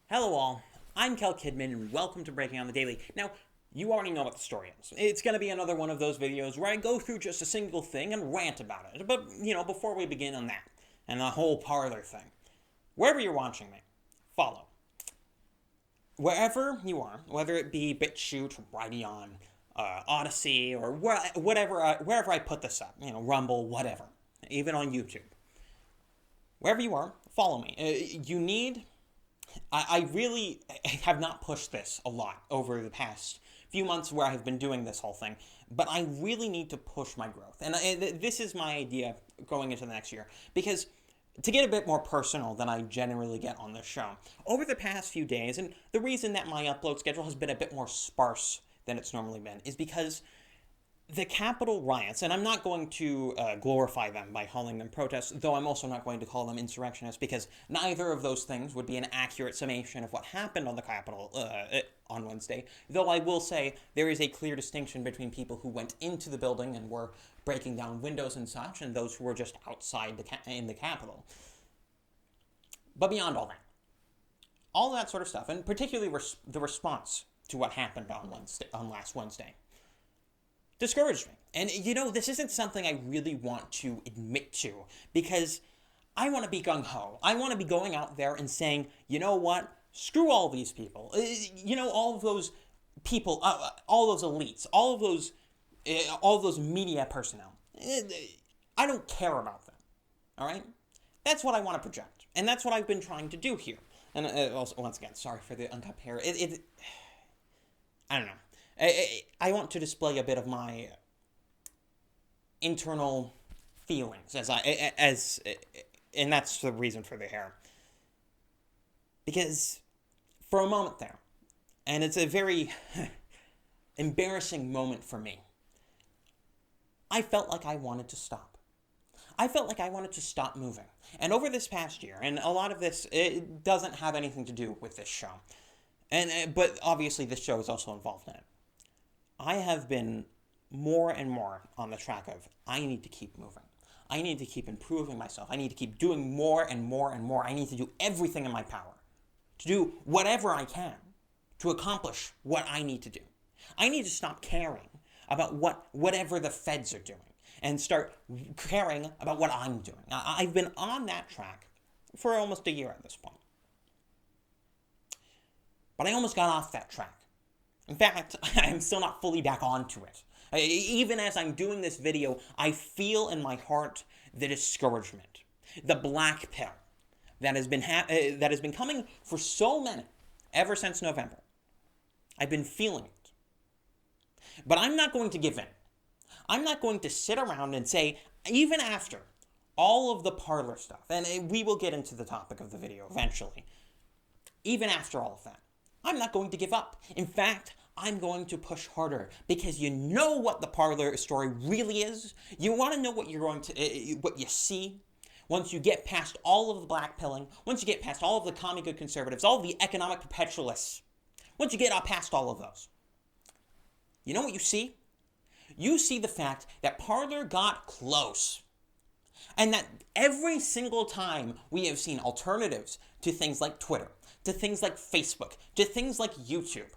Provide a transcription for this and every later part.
Hello all, I'm Kel Kidman and welcome to Breaking on the Daily. Now, you already know what the story is. It's going to be another one of those videos where I go through just a single thing and rant about it. But, before we begin on that, and the whole Parler thing, wherever you're watching me, follow. Wherever you are, whether it be BitChute, Brighteon, Odyssey, or wherever I put this up, Rumble, whatever, even on YouTube. Wherever you are, follow me. I really have not pushed this a lot over the past few months where I've been doing this whole thing, but I really need to push my growth. And this is my idea going into the next year, because to get a bit more personal than I generally get on this show, over the past few days, and the reason that my upload schedule has been a bit more sparse than it's normally been, is because the Capitol riots, and I'm not going to glorify them by calling them protests, though I'm also not going to call them insurrectionists, because neither of those things would be an accurate summation of what happened on the Capitol on Wednesday, though I will say there is a clear distinction between people who went into the building and were breaking down windows and such, and those who were just outside in the Capitol. But beyond all that sort of stuff, and particularly the response to what happened on last Wednesday, discouraged me. And this isn't something I really want to admit to, because I want to be gung-ho. I want to be going out there and saying, you know what, screw all these people. All of those people, all those elites, all of those media personnel. I don't care about them, all right? That's what I want to project, and that's what I've been trying to do here. And also, once again, sorry for the uncut hair. I don't know. I want to display a bit of my internal feelings and that's the reason for the hair. Because for a moment there, and it's a very embarrassing moment for me, I felt like I wanted to stop. I felt like I wanted to stop moving. And over this past year, and a lot of this, it doesn't have anything to do with this show, but obviously this show is also involved in it. I have been more and more on the track of, I need to keep moving. I need to keep improving myself. I need to keep doing more and more and more. I need to do everything in my power to do whatever I can to accomplish what I need to do. I need to stop caring about whatever the feds are doing and start caring about what I'm doing. I've been on that track for almost a year at this point. But I almost got off that track. In fact, I'm still not fully back onto it. Even as I'm doing this video, I feel in my heart the discouragement, the black pill that has been coming for so many ever since November. I've been feeling it. But I'm not going to give in. I'm not going to sit around and say, even after all of the Parler stuff, and we will get into the topic of the video eventually, even after all of that, I'm not going to give up. In fact, I'm going to push harder, because you know what the Parler story really is. You want to know what what you see once you get past all of the blackpilling, once you get past all of the Commie Good conservatives, all of the economic perpetualists, once you get past all of those. You know what you see? You see the fact that Parler got close. And that every single time we have seen alternatives to things like Twitter, to things like Facebook, to things like YouTube,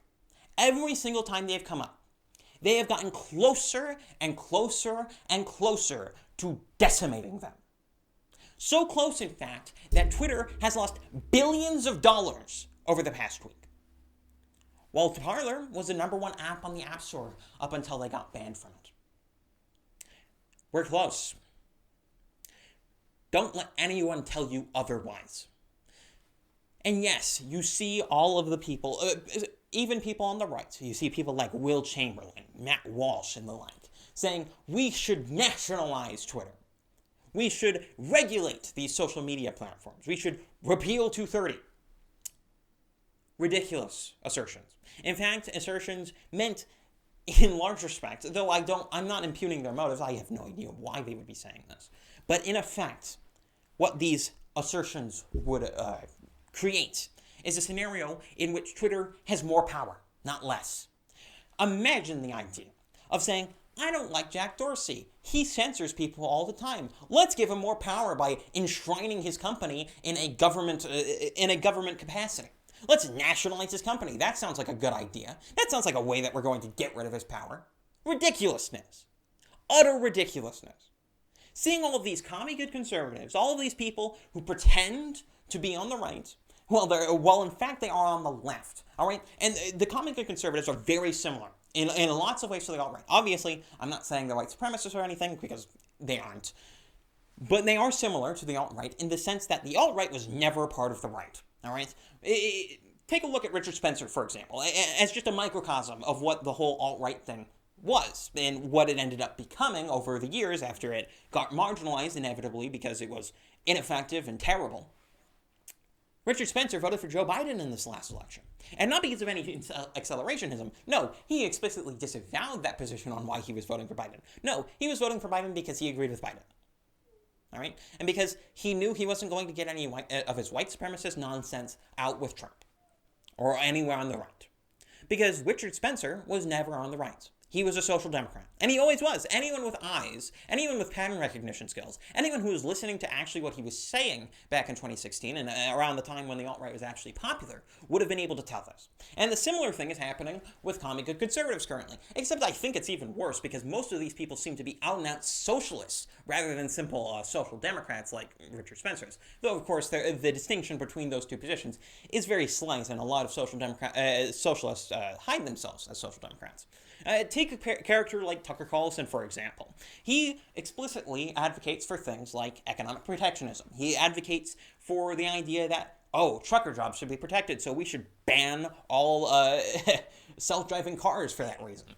every single time they have come up, they have gotten closer and closer and closer to decimating them. So close, in fact, that Twitter has lost billions of dollars over the past week. While Parler was the #1 app on the App Store up until they got banned from it. We're close. Don't let anyone tell you otherwise. And yes, you see all of the people, even people on the right. So you see people like Will Chamberlain, Matt Walsh, and the like, saying we should nationalize Twitter. We should regulate these social media platforms. We should repeal 230. Ridiculous assertions. In fact, assertions meant in large respect, though I'm not impugning their motives. I have no idea why they would be saying this. But in effect, what these assertions would create is a scenario in which Twitter has more power, not less. Imagine the idea of saying, I don't like Jack Dorsey. He censors people all the time. Let's give him more power by enshrining his company in a government capacity. Let's nationalize his company. That sounds like a good idea. That sounds like a way that we're going to get rid of his power. Ridiculousness. Utter ridiculousness. Seeing all of these commie good conservatives, all of these people who pretend to be on the right, well, in fact, they are on the left, all right? And the commie good conservatives are very similar in lots of ways to the alt-right. Obviously, I'm not saying they're white supremacists or anything, because they aren't. But they are similar to the alt-right in the sense that the alt-right was never a part of the right, all right? Take a look at Richard Spencer, for example, as just a microcosm of what the whole alt-right thing was and what it ended up becoming over the years after it got marginalized inevitably because it was ineffective and terrible. Richard Spencer voted for Joe Biden in this last election. And not because of any accelerationism. No, he explicitly disavowed that position on why he was voting for Biden. No, he was voting for Biden because he agreed with Biden. All right? And because he knew he wasn't going to get any of his white supremacist nonsense out with Trump. Or anywhere on the right. Because Richard Spencer was never on the right. He was a social democrat. And he always was. Anyone with eyes, anyone with pattern recognition skills, anyone who was listening to actually what he was saying back in 2016 and around the time when the alt-right was actually popular would have been able to tell this. And the similar thing is happening with commie good conservatives currently. Except I think it's even worse because most of these people seem to be out-and-out socialists rather than simple social democrats like Richard Spencer's. Though, of course, the distinction between those two positions is very slight, and a lot of socialists hide themselves as social democrats. Take a character like Tucker Carlson, for example. He explicitly advocates for things like economic protectionism. He advocates for the idea that, trucker jobs should be protected, so we should ban all self-driving cars for that reason.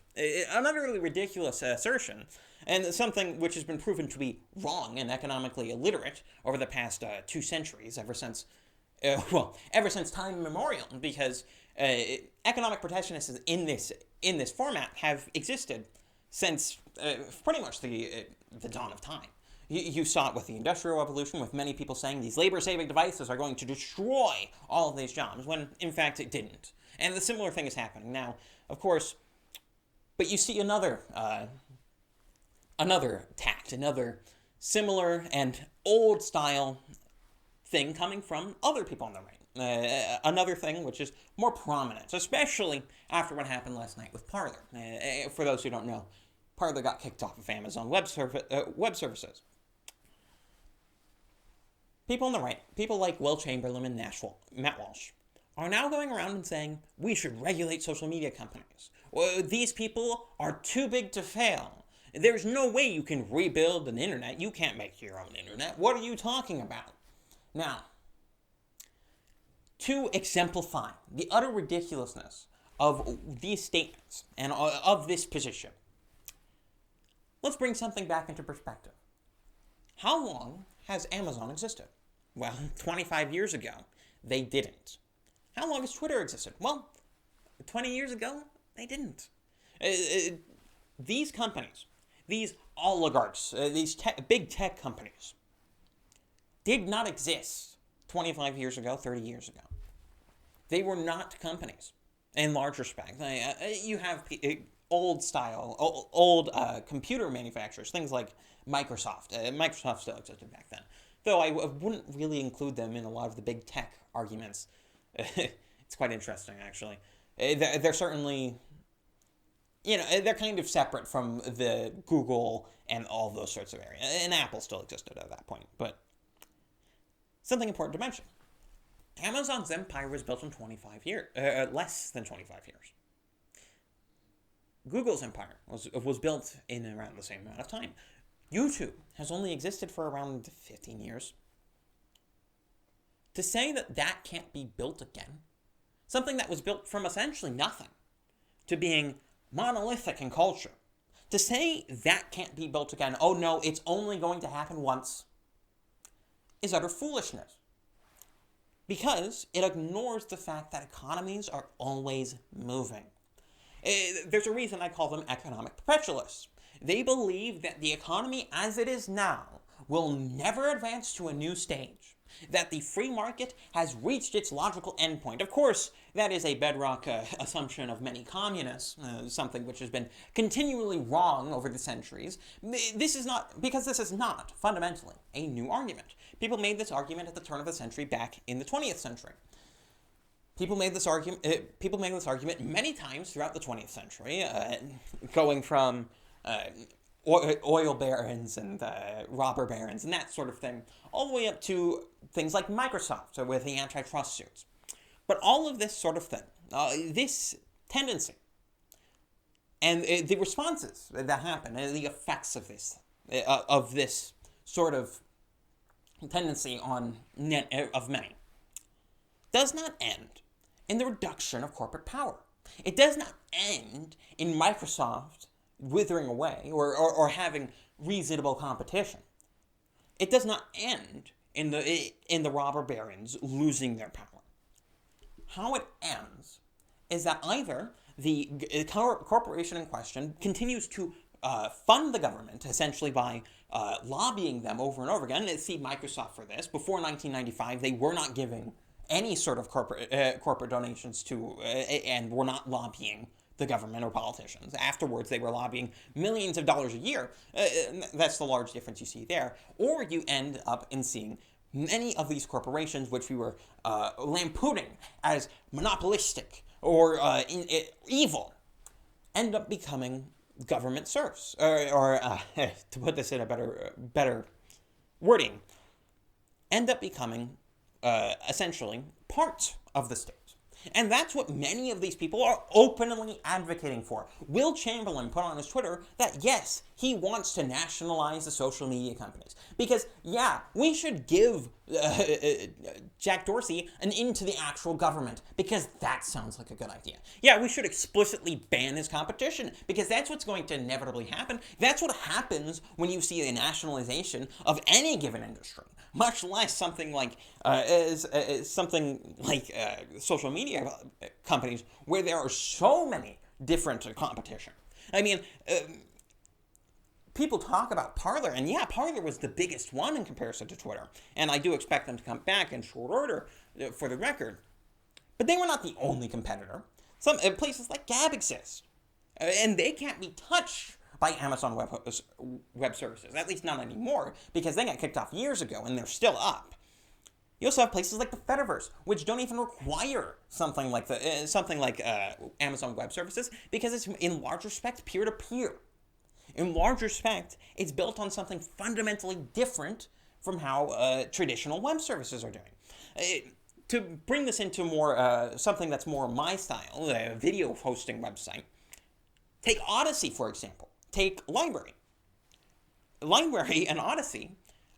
Another really ridiculous assertion, and something which has been proven to be wrong and economically illiterate over the past 2 centuries, ever since time immemorial, because economic protectionists in this format have existed since pretty much the dawn of time. You saw it with the Industrial Revolution, with many people saying these labor-saving devices are going to destroy all of these jobs, when in fact it didn't. And the similar thing is happening now, of course. But you see another tact, another similar and old-style thing coming from other people on the right. Another thing which is more prominent, especially after what happened last night with Parler. For those who don't know, Parler got kicked off of Amazon web services. People on the right, people like Will Chamberlain and Matt Walsh, are now going around and saying, we should regulate social media companies. These people are too big to fail. There's no way you can rebuild an internet. You can't make your own internet. What are you talking about? Now, to exemplify the utter ridiculousness of these statements and of this position, let's bring something back into perspective. How long has Amazon existed? Well, 25 years ago, they didn't. How long has Twitter existed? Well, 20 years ago, they didn't. These companies, these oligarchs, these big tech companies, did not exist 25 years ago, 30 years ago. They were not companies in large respect. You have old computer manufacturers, things like Microsoft. Microsoft still existed back then. Though I wouldn't really include them in a lot of the big tech arguments. It's quite interesting, actually. They're certainly, they're kind of separate from the Google and all those sorts of areas. And Apple still existed at that point. But something important to mention. Amazon's empire was built in 25 years, less than 25 years. Google's empire was built in around the same amount of time. YouTube has only existed for around 15 years. To say that that can't be built again, something that was built from essentially nothing to being monolithic in culture, to say that can't be built again, oh no, it's only going to happen once, is utter foolishness. Because it ignores the fact that economies are always moving. There's a reason I call them economic perpetualists. They believe that the economy as it is now will never advance to a new stage. That the free market has reached its logical endpoint. Of course, that is a bedrock assumption of many communists, something which has been continually wrong over the centuries. This is not fundamentally a new argument. People made this argument at the turn of the century back in the 20th century. People made this argument. People made this argument many times throughout the 20th century, going from oil barons and robber barons and that sort of thing, all the way up to things like Microsoft with the antitrust suits. But all of this sort of thing, this tendency, and the responses that happen, and the effects of this sort of tendency of many, does not end in the reduction of corporate power. It does not end in Microsoft withering away or having reasonable competition. It does not end in the robber barons losing their power. How it ends is that either the corporation in question continues to fund the government, essentially by lobbying them over and over again. And see Microsoft for this. Before 1995, they were not giving any sort of corporate donations to, and were not lobbying the government or politicians. Afterwards, they were lobbying millions of dollars a year. That's the large difference you see there. Or you end up in seeing many of these corporations, which we were lampooning as monopolistic or evil, end up becoming government serfs. Or to put this in a better wording, end up becoming essentially part of the state. And that's what many of these people are openly advocating for. Will Chamberlain put on his Twitter that, yes, he wants to nationalize the social media companies. Because, yeah, we should give Jack Dorsey an into the actual government, because that sounds like a good idea. Yeah, we should explicitly ban his competition, because that's what's going to inevitably happen. That's what happens when you see a nationalization of any given industry, much less something like social media companies, where there are so many different competition. I mean, people talk about Parler, and yeah, Parler was the biggest one in comparison to Twitter, and I do expect them to come back in short order, for the record. But they were not the only competitor. Some places like Gab exist, and they can't be touched by Amazon Web Services, at least not anymore, because they got kicked off years ago, and they're still up. You also have places like the Fediverse, which don't even require something like Amazon Web Services, because it's in large respect peer-to-peer. In large respect, it's built on something fundamentally different from how traditional web services are doing. To bring this into more something that's more my style, a video hosting website, take Odyssey, for example. Take Library. Library and Odyssey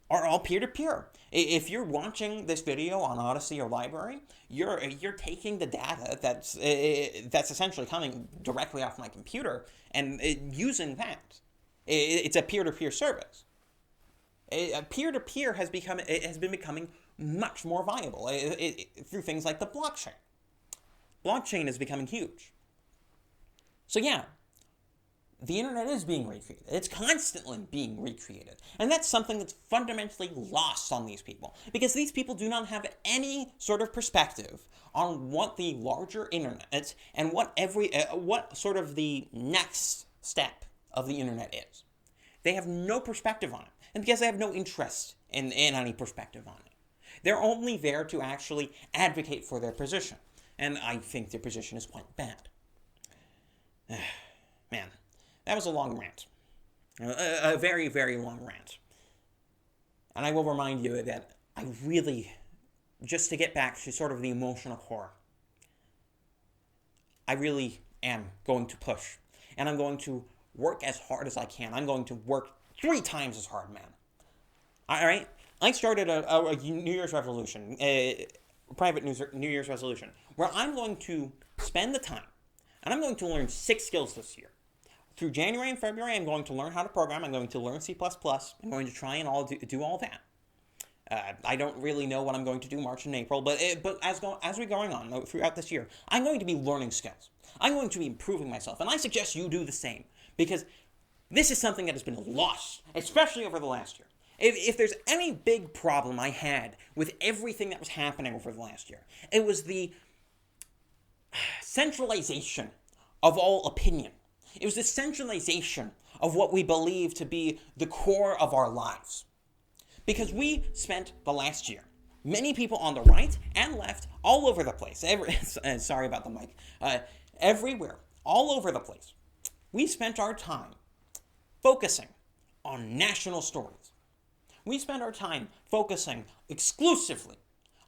are all peer-to-peer. If you're watching this video on Odyssey or Library, you're taking the data that's essentially coming directly off my computer and using that. It's a peer-to-peer service. Peer-to-peer has been becoming much more viable through things like the blockchain. Blockchain is becoming huge. So yeah, the internet is being recreated. It's constantly being recreated. And that's something that's fundamentally lost on these people, because these people do not have any sort of perspective on what the larger internet and what sort of the next step of the internet is. They have no perspective on it. And because they have no interest in any perspective on it, they're only there to actually advocate for their position. And I think their position is quite bad. Man. That was a long rant. A very, very long rant. And I will remind you that I really, just to get back to sort of the emotional core, I really am going to push. And I'm going to work as hard as I can. I'm going to work 3 times as hard, man. All right? I started a New Year's resolution, a private New Year's resolution, where I'm going to spend the time, and I'm going to learn 6 skills this year. Through January and February, I'm going to learn how to program. I'm going to learn C++. I'm going to try and do all that. I don't really know what I'm going to do March and April, but as we're going on throughout this year, I'm going to be learning skills. I'm going to be improving myself, and I suggest you do the same, because this is something that has been lost, especially over the last year. If there's any big problem I had with everything that was happening over the last year, it was the centralization of all opinion. It was the centralization of what we believe to be the core of our lives. Because we spent the last year, many people on the right and left all over the place, sorry about the mic, everywhere, all over the place, we spent our time focusing on national stories. We spent our time focusing exclusively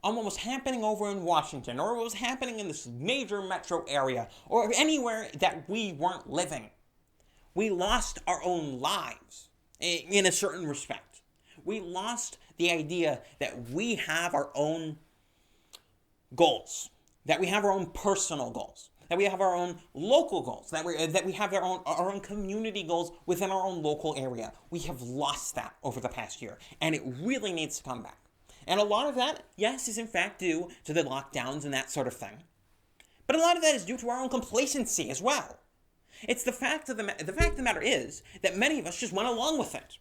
on what was happening over in Washington, or what was happening in this major metro area, or anywhere that we weren't living. We lost our own lives in a certain respect. We lost the idea that we have our own goals, that we have our own personal goals, that we have our own local goals, that we have our own community goals within our own local area. We have lost that over the past year, and it really needs to come back. And a lot of that, yes, is in fact due to the lockdowns and that sort of thing. But a lot of that is due to our own complacency as well. It's the fact of the matter is that many of us just went along with it.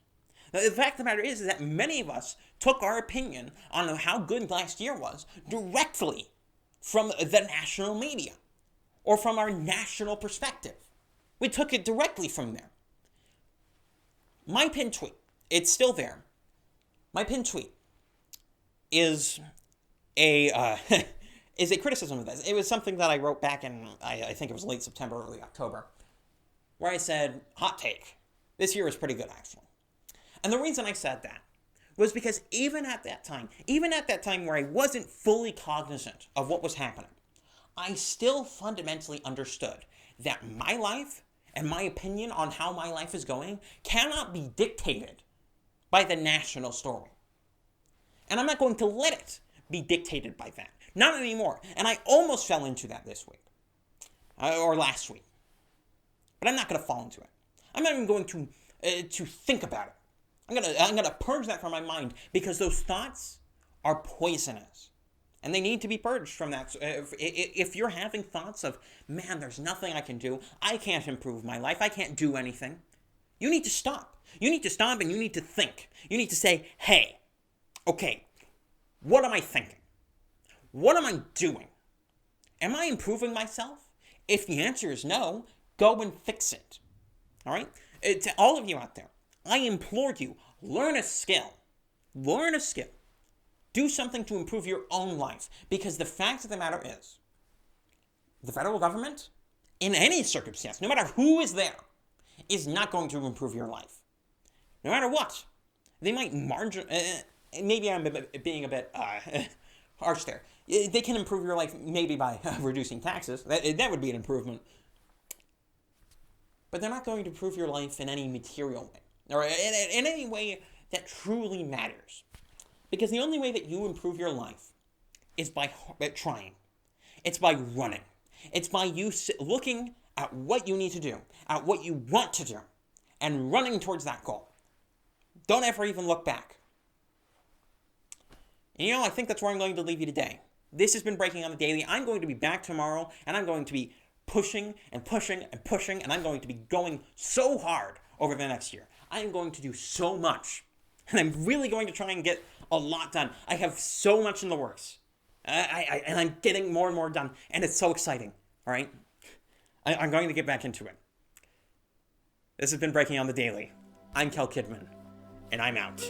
The fact of the matter is that many of us took our opinion on how good last year was directly from the national media or from our national perspective. We took it directly from there. My pinned tweet, it's still there. My pinned tweet is a criticism of this. It was something that I wrote back in, I think it was late September, early October, where I said, hot take, this year is pretty good actually. And the reason I said that was because even at that time where I wasn't fully cognizant of what was happening, I still fundamentally understood that my life and my opinion on how my life is going cannot be dictated by the national story. And I'm not going to let it be dictated by that. Not anymore. And I almost fell into that this week. Or last week. But I'm not going to fall into it. I'm not even going to think about it. I'm gonna purge that from my mind, because those thoughts are poisonous. And they need to be purged from that. If you're having thoughts of, man, there's nothing I can do, I can't improve my life, I can't do anything, you need to stop. You need to stop and you need to think. You need to say, hey, okay, what am I thinking? What am I doing? Am I improving myself? If the answer is no, go and fix it. All right? To all of you out there, I implore you, learn a skill. Learn a skill. Do something to improve your own life. Because the fact of the matter is, the federal government, in any circumstance, no matter who is there, is not going to improve your life. No matter what. They might maybe I'm being a bit harsh there. They can improve your life maybe by reducing taxes. That would be an improvement. But they're not going to improve your life in any material way. Or in any way that truly matters. Because the only way that you improve your life is by trying. It's by running. It's by you looking at what you need to do, at what you want to do, and running towards that goal. Don't ever even look back. And I think that's where I'm going to leave you today. This has been Breaking on the Daily. I'm going to be back tomorrow, and I'm going to be pushing and pushing and pushing, and I'm going to be going so hard over the next year. I am going to do so much, and I'm really going to try and get a lot done. I have so much in the works, and I'm getting more and more done, and it's so exciting, all right? I'm going to get back into it. This has been Breaking on the Daily. I'm Kel Kidman, and I'm out.